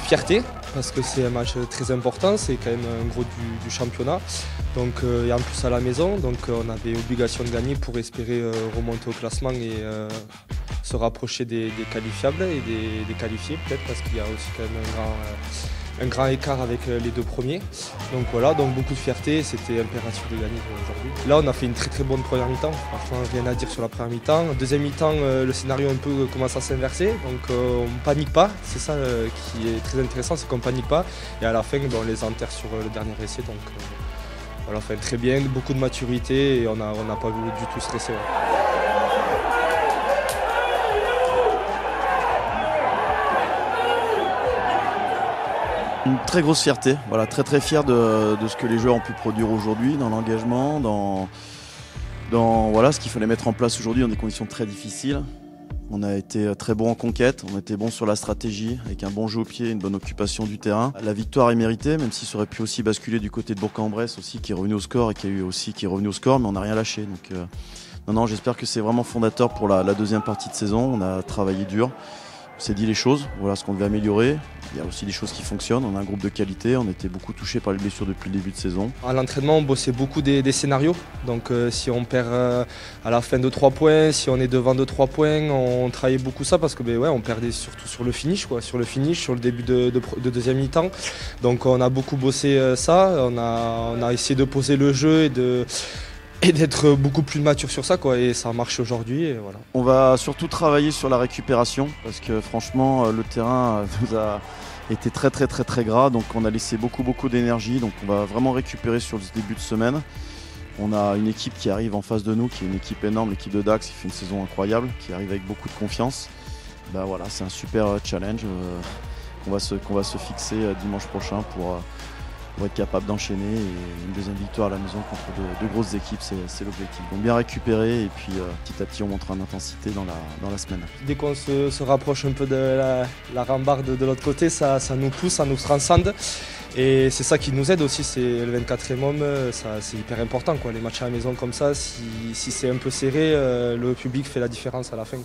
fierté parce que c'est un match très important, c'est quand même un gros du championnat. Donc, et en plus à la maison, donc on avait obligation de gagner pour espérer remonter au classement et se rapprocher des qualifiables et des qualifiés peut-être parce qu'il y a aussi quand même un grand écart avec les deux premiers. Donc voilà, donc beaucoup de fierté, c'était impératif de gagner aujourd'hui. Là on a fait une très bonne première mi-temps, franchement rien à dire sur la première mi-temps. Deuxième mi-temps, le scénario un peu commence à s'inverser, donc on ne panique pas, c'est ça qui est très intéressant, c'est qu'on ne panique pas. Et à la fin, on les enterre sur le dernier essai, donc voilà, enfin, très bien, beaucoup de maturité et on n'a pas voulu du tout stresser. Ouais. Une très grosse fierté, voilà, très fier de ce que les joueurs ont pu produire aujourd'hui, dans l'engagement, dans voilà, ce qu'il fallait mettre en place aujourd'hui dans des conditions très difficiles. On a été très bon en conquête, on a été bon sur la stratégie, avec un bon jeu au pied, une bonne occupation du terrain. La victoire est méritée, même si ça aurait pu aussi basculer du côté de Bourg-en-Bresse aussi, qui est revenu au score et qui est revenu au score, mais on n'a rien lâché. Donc non, j'espère que c'est vraiment fondateur pour la deuxième partie de saison. On a travaillé dur. On s'est dit les choses, voilà ce qu'on devait améliorer. Il y a aussi des choses qui fonctionnent, on a un groupe de qualité, on était beaucoup touchés par les blessures depuis le début de saison. À l'entraînement, on bossait beaucoup des scénarios. Donc si on perd à la fin de 3 points, si on est devant de 3 points, on travaillait beaucoup ça parce que ouais, on perdait surtout sur le finish, sur le début de deuxième mi-temps. Donc on a beaucoup bossé ça, on a essayé de poser le jeu et d'être beaucoup plus mature sur ça, et ça marche aujourd'hui. Voilà. On va surtout travailler sur la récupération parce que franchement le terrain nous a été très gras, donc on a laissé beaucoup d'énergie, donc on va vraiment récupérer sur ce début de semaine. On a une équipe qui arrive en face de nous, qui est une équipe énorme, l'équipe de Dax qui fait une saison incroyable, qui arrive avec beaucoup de confiance. Voilà, c'est un super challenge qu'on va se fixer dimanche prochain pour être capable d'enchaîner et une deuxième victoire à la maison contre de grosses équipes, c'est l'objectif. Donc bien récupérer et puis petit à petit on montera une intensité dans la semaine. Dès qu'on se rapproche un peu de la rambarde de l'autre côté, ça nous pousse, ça nous transcende. Et c'est ça qui nous aide aussi, c'est le 24e homme, c'est hyper important. Les matchs à la maison comme ça, si c'est un peu serré, le public fait la différence à la fin.